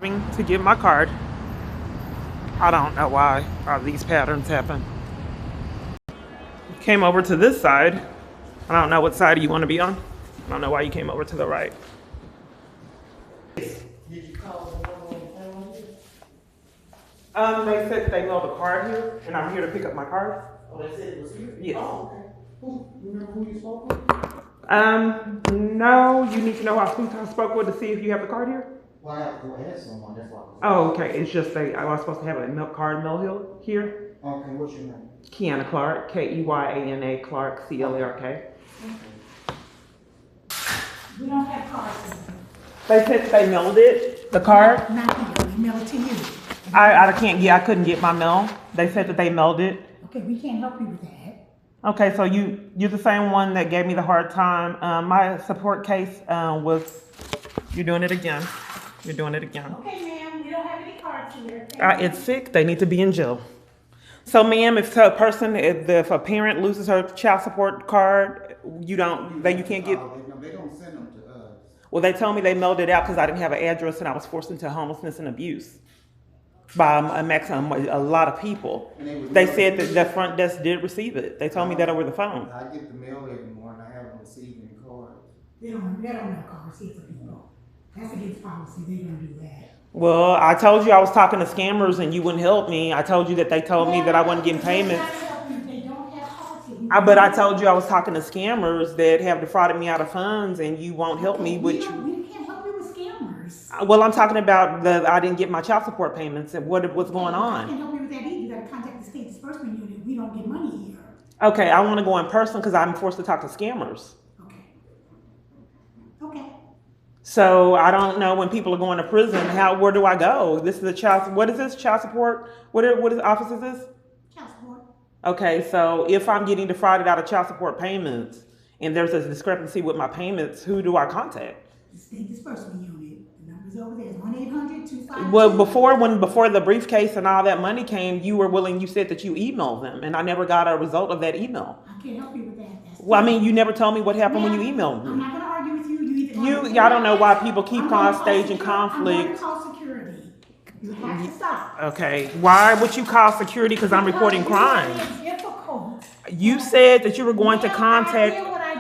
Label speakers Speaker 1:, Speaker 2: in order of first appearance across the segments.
Speaker 1: To get my card. I don't know why these patterns happen. Came over to this side. I don't know what side you want to be on. I don't know why you came over to the right.
Speaker 2: Did you call the one on the phone?
Speaker 1: They said they mailed a card here, and I'm here to pick up my card.
Speaker 2: Oh, they said it was here?
Speaker 1: Yes.
Speaker 2: Oh, okay. You remember who you spoke with?
Speaker 1: No, you need to know who I spoke with to see if you have the card here.
Speaker 2: Well, I have to go ask someone, that's why I was.
Speaker 1: Oh, okay. It's just I was supposed to have a milk card mail here.
Speaker 2: Okay, what's your name?
Speaker 1: Kiana Clark, Keyana Clark, CLARK.
Speaker 3: We don't have cards.
Speaker 1: They said they mailed it, the card.
Speaker 3: Not here, we mail it to you.
Speaker 1: I can't get. I couldn't get my mail. They said that they mailed it.
Speaker 3: Okay, we can't help you with that.
Speaker 1: Okay, so you're the same one that gave me the hard time. My support case was. You're doing it again. You're doing it again.
Speaker 3: Okay, ma'am, we don't have any cards here.
Speaker 1: It's sick. They need to be in jail. So, ma'am, if a person, if a parent loses her child support card, you can't get.
Speaker 2: They don't send them to us.
Speaker 1: Well, they told me they mailed it out because I didn't have an address and I was forced into homelessness and abuse by a lot of people. They said that the front desk did receive it. They told me that over the phone.
Speaker 2: I get the mail every morning, I haven't received any cards.
Speaker 3: They don't have card receipts for people. That's against policy, they don't do that.
Speaker 1: Well, I told you I was talking to scammers and you wouldn't help me. I told you that they told me that I wasn't getting payments.
Speaker 3: They don't have policy.
Speaker 1: But I told you I was talking to scammers that have defrauded me out of funds and you won't help me with you.
Speaker 3: We can't help you with scammers.
Speaker 1: Well, I'm talking about I didn't get my child support payments and what's going
Speaker 3: I
Speaker 1: on.
Speaker 3: can't help you with that either. You gotta contact the state disbursement unit. We don't get money here.
Speaker 1: Okay, I want to go in person because I'm forced to talk to scammers.
Speaker 3: Okay. Okay.
Speaker 1: So I don't know when people are going to prison. Where do I go? This is what is this? Child support? What office is this?
Speaker 3: Child support.
Speaker 1: Okay, so if I'm getting defrauded out of child support payments and there's a discrepancy with my payments, who do I contact?
Speaker 3: The state disbursement unit. The number's over there. It's 1-800-252.
Speaker 1: Well, before the briefcase and all that money came, you said that you emailed them, and I never got a result of that email.
Speaker 3: I can't help you with that.
Speaker 1: Well, I mean, you never told me what happened when you emailed
Speaker 3: I'm
Speaker 1: me.
Speaker 3: not gonna argue with you.
Speaker 1: I don't know why people keep on staging conflict.
Speaker 3: I'm gonna call security. You have to stop.
Speaker 1: Okay, why would you call security? Because I'm reporting crime.
Speaker 3: It's difficult.
Speaker 1: You said that you were going to contact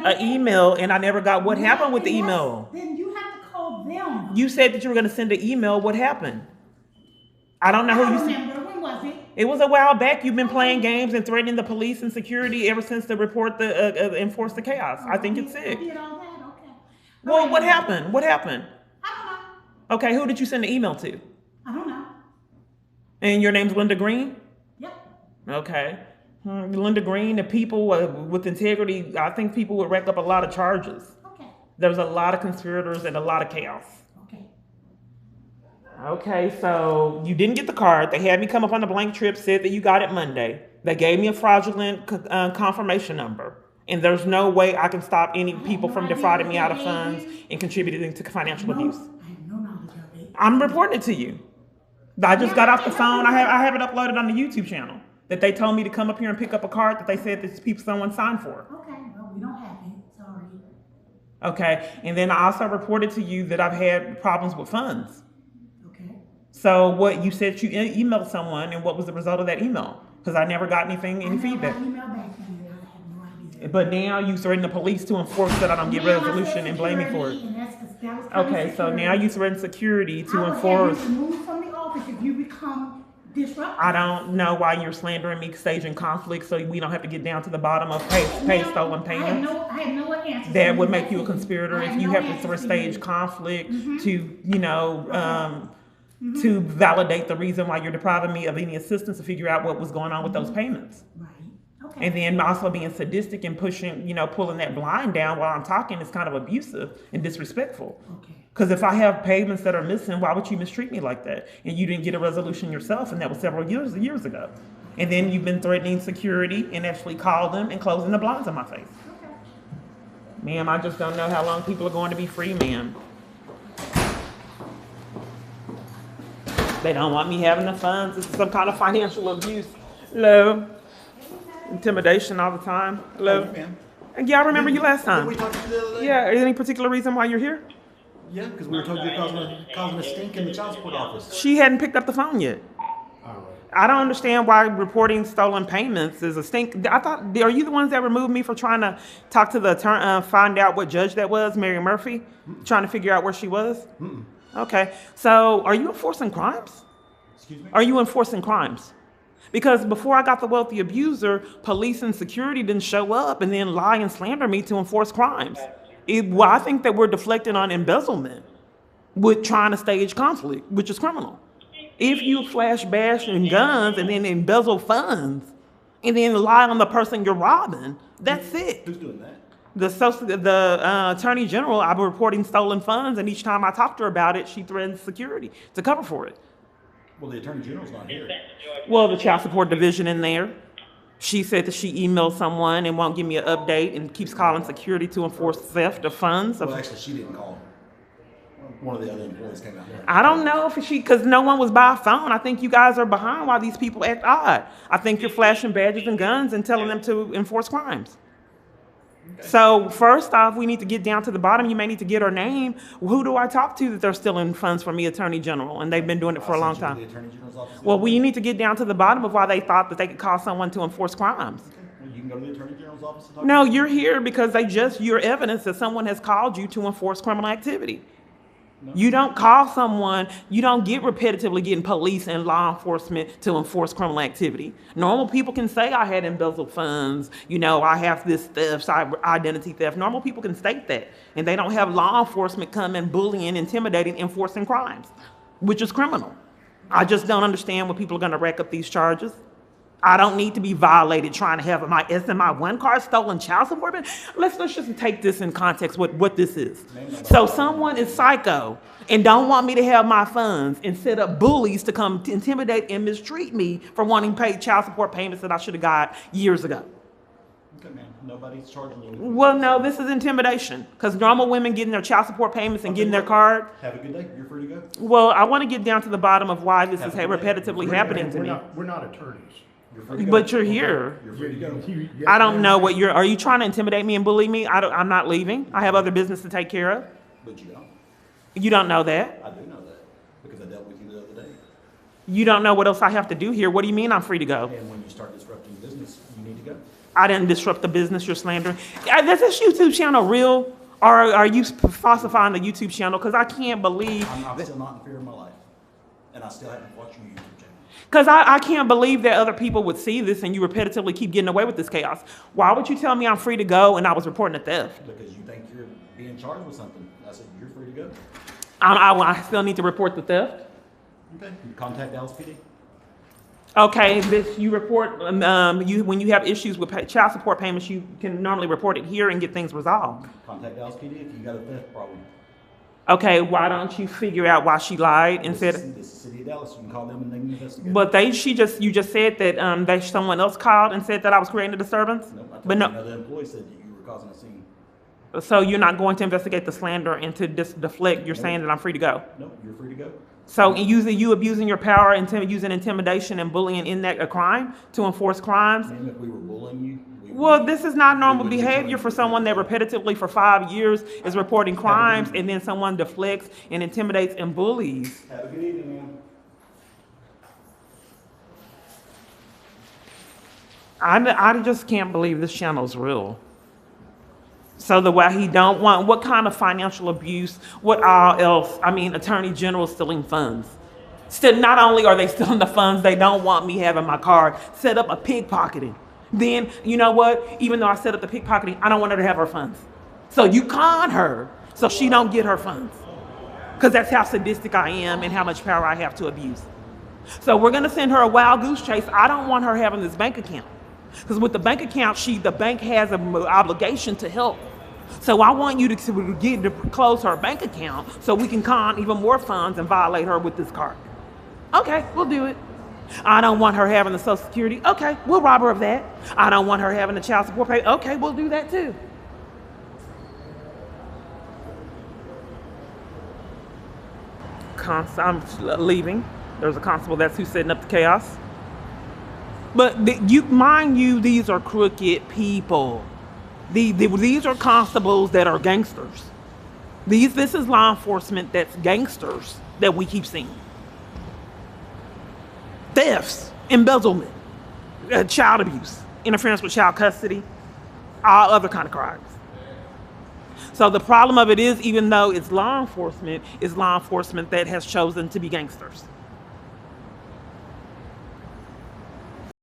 Speaker 1: an email, and I never got what happened with the email.
Speaker 3: Then you have to call them.
Speaker 1: You said that you were going to send an email. What happened? I don't know who you.
Speaker 3: Remember, when was it?
Speaker 1: It was a while back. You've been playing games and threatening the police and security ever since the report enforce the chaos. I think it's sick.
Speaker 3: I did all that. Okay.
Speaker 1: Well, what happened? What happened?
Speaker 3: I don't know.
Speaker 1: Okay, who did you send the email to?
Speaker 3: I don't know.
Speaker 1: And your name's Linda Green?
Speaker 3: Yep.
Speaker 1: Okay. Linda Green, the people with integrity, I think people would rack up a lot of charges.
Speaker 3: Okay.
Speaker 1: There's a lot of conspirators and a lot of chaos.
Speaker 3: Okay.
Speaker 1: Okay, so you didn't get the card. They had me come up on the blank trip, said that you got it Monday. They gave me a fraudulent confirmation number. And there's no way I can stop any people from defrauding me out of funds and contributing to financial abuse.
Speaker 3: I have no knowledge of it.
Speaker 1: I'm reporting it to you. I just got off the phone. I have it uploaded on the YouTube channel that they told me to come up here and pick up a card that they said that someone signed for.
Speaker 3: Okay, well, we don't have it. Sorry.
Speaker 1: Okay, and then I also reported to you that I've had problems with funds.
Speaker 3: Okay.
Speaker 1: So what you said you emailed someone, and what was the result of that email? Because I never got any feedback.
Speaker 3: I email back from you. I have no idea.
Speaker 1: But now you threaten the police to enforce that I don't get resolution and blame me for it. Okay, so now you threaten security to enforce.
Speaker 3: I will have you removed from the office if you become disruptive.
Speaker 1: I don't know why you're slandering me, staging conflict, so we don't have to get down to the bottom of pay stolen payments.
Speaker 3: I have no answers.
Speaker 1: That would make you a conspirator if you have to stage conflict to, to validate the reason why you're depriving me of any assistance to figure out what was going on with those payments.
Speaker 3: Right. Okay.
Speaker 1: And then also being sadistic and pushing, pulling that blind down while I'm talking is kind of abusive and disrespectful.
Speaker 3: Okay.
Speaker 1: Because if I have payments that are missing, why would you mistreat me like that? And you didn't get a resolution yourself, and that was several years ago. And then you've been threatening security and actually called them and closing the blinds on my face.
Speaker 3: Okay.
Speaker 1: Ma'am, I just don't know how long people are going to be free, ma'am. They don't want me having the funds. It's some kind of financial abuse. Hello. Intimidation all the time. Hello.
Speaker 2: Ma'am.
Speaker 1: And yeah, I remember you last time.
Speaker 2: We talked to you the other day?
Speaker 1: Yeah, any particular reason why you're here?
Speaker 4: Yeah, because we were told you're causing a stink in the child support office.
Speaker 1: She hadn't picked up the phone yet.
Speaker 2: All right.
Speaker 1: I don't understand why reporting stolen payments is a stink. I thought, are you the ones that removed me for trying to talk to the attorney, find out what judge that was, Mary Murphy? Trying to figure out where she was? Okay. So are you enforcing crimes?
Speaker 4: Excuse me?
Speaker 1: Are you enforcing crimes? Because before I got the wealthy abuser, police and security didn't show up and then lie and slander me to enforce crimes. Well, I think that we're deflecting on embezzlement with trying to stage conflict, which is criminal. If you flash bash and guns and then embezzle funds and then lie on the person you're robbing, that's it.
Speaker 4: Who's doing that?
Speaker 1: The attorney general, I've been reporting stolen funds, and each time I talk to her about it, she threatens security to cover for it.
Speaker 4: Well, the attorney general's not here.
Speaker 1: Well, the child support division in there. She said that she emailed someone and won't give me an update and keeps calling security to enforce theft of funds.
Speaker 4: Well, actually, she didn't call. One of the other employees came out there.
Speaker 1: I don't know if because no one was by phone. I think you guys are behind why these people act odd. I think you're flashing badges and guns and telling them to enforce crimes.
Speaker 4: Okay.
Speaker 1: So first off, we need to get down to the bottom. You may need to get her name. Who do I talk to that they're stealing funds from me, Attorney General, and they've been doing it for a long
Speaker 4: I sent you
Speaker 1: time?
Speaker 4: to the attorney general's office.
Speaker 1: Well, we need to get down to the bottom of why they thought that they could call someone to enforce crimes.
Speaker 4: Okay. Well, you can go to the attorney general's office and talk.
Speaker 1: No,
Speaker 4: to
Speaker 1: you're here because you're evidence that someone has called you to enforce criminal activity.
Speaker 4: No.
Speaker 1: You don't call someone, you don't get repetitively getting police and law enforcement to enforce criminal activity. Normal people can say I had embezzled funds, I have this theft, identity theft. Normal people can state that. And they don't have law enforcement come and bullying, intimidating, enforcing crimes, which is criminal. I just don't understand when people are gonna rack up these charges. I don't need to be violated trying to have my SMI1 card stolen child support. Let's just take this in context what this is. So someone is psycho and don't want me to have my funds and set up bullies to come to intimidate and mistreat me for wanting to pay child support payments that I should have got years ago.
Speaker 4: Okay, man. Nobody's charging you.
Speaker 1: Well, no, this is intimidation because normal women getting their child support payments and getting their card.
Speaker 4: Have a good day. You're free to go.
Speaker 1: Well, I want to get down to the bottom of why this is
Speaker 4: Have a good day.
Speaker 1: repetitively happening to me.
Speaker 5: We're not attorneys.
Speaker 4: You're free to go.
Speaker 1: But you're here.
Speaker 4: You're free to go.
Speaker 1: I don't know what are you trying to intimidate me and bully me? I'm not leaving. I have other business to take care of.
Speaker 4: But you don't.
Speaker 1: You don't know that.
Speaker 4: I do know that because I dealt with you the other day.
Speaker 1: You don't know what else I have to do here. What do you mean I'm free to go?
Speaker 4: And when you start disrupting business, you need to go.
Speaker 1: I didn't disrupt the business you're slandering. Is this YouTube channel real? Or are you falsifying the YouTube channel? Because I can't believe.
Speaker 4: I'm still not in fear of my life. And I still haven't watched your YouTube channel.
Speaker 1: Because I can't believe that other people would see this and you repetitively keep getting away with this chaos. Why would you tell me I'm free to go and I was reporting a theft?
Speaker 4: Because you think you're being charged with something. I said, you're free to go.
Speaker 1: I still need to report the theft?
Speaker 4: Okay. You contact Dallas PD.
Speaker 1: Okay, you report, when you have issues with child support payments, you can normally report it here and get things resolved.
Speaker 4: Contact Dallas PD if you got a theft problem.
Speaker 1: Okay, why don't you figure out why she lied and said?
Speaker 4: This is the city of Dallas. You can call them and they can investigate.
Speaker 1: But you just said that someone else called and said that I was creating a disturbance.
Speaker 4: No, I told
Speaker 1: But
Speaker 4: you
Speaker 1: no,
Speaker 4: another employee said that you were causing a scene.
Speaker 1: so you're not going to investigate the slander and to deflect. You're saying that I'm free to go.
Speaker 4: No, you're free to go.
Speaker 1: So you abusing your power and using intimidation and bullying in that a crime to enforce crimes.
Speaker 4: And if we were bullying you,
Speaker 1: Well, this is not normal
Speaker 4: we would be
Speaker 1: behavior for someone that repetitively for 5 years is reporting crimes and then someone deflects and intimidates and bullies.
Speaker 4: Have a good evening, man.
Speaker 1: I just can't believe this channel's real. So the way he don't want, what kind of financial abuse, what all else? I mean, Attorney General stealing funds. Still, not only are they stealing the funds, they don't want me having my card, set up a pickpocketing. Then, you know what? Even though I set up the pickpocketing, I don't want her to have her funds. So you con her so she don't get her funds. Because that's how sadistic I am and how much power I have to abuse. So we're going to send her a wild goose chase. I don't want her having this bank account. Because with the bank account, the bank has an obligation to help. So I want you to close her bank account so we can con even more funds and violate her with this card. Okay, we'll do it. I don't want her having the Social Security. Okay, we'll rob her of that. I don't want her having the child support pay. Okay, we'll do that too. I'm leaving. There's a constable. That's who's setting up the chaos. But mind you, these are crooked people. These are constables that are gangsters. This is law enforcement that's gangsters that we keep seeing. Thefts, embezzlement, child abuse, interference with child custody, all other kind of crimes. So the problem of it is, even though it's law enforcement that has chosen to be gangsters.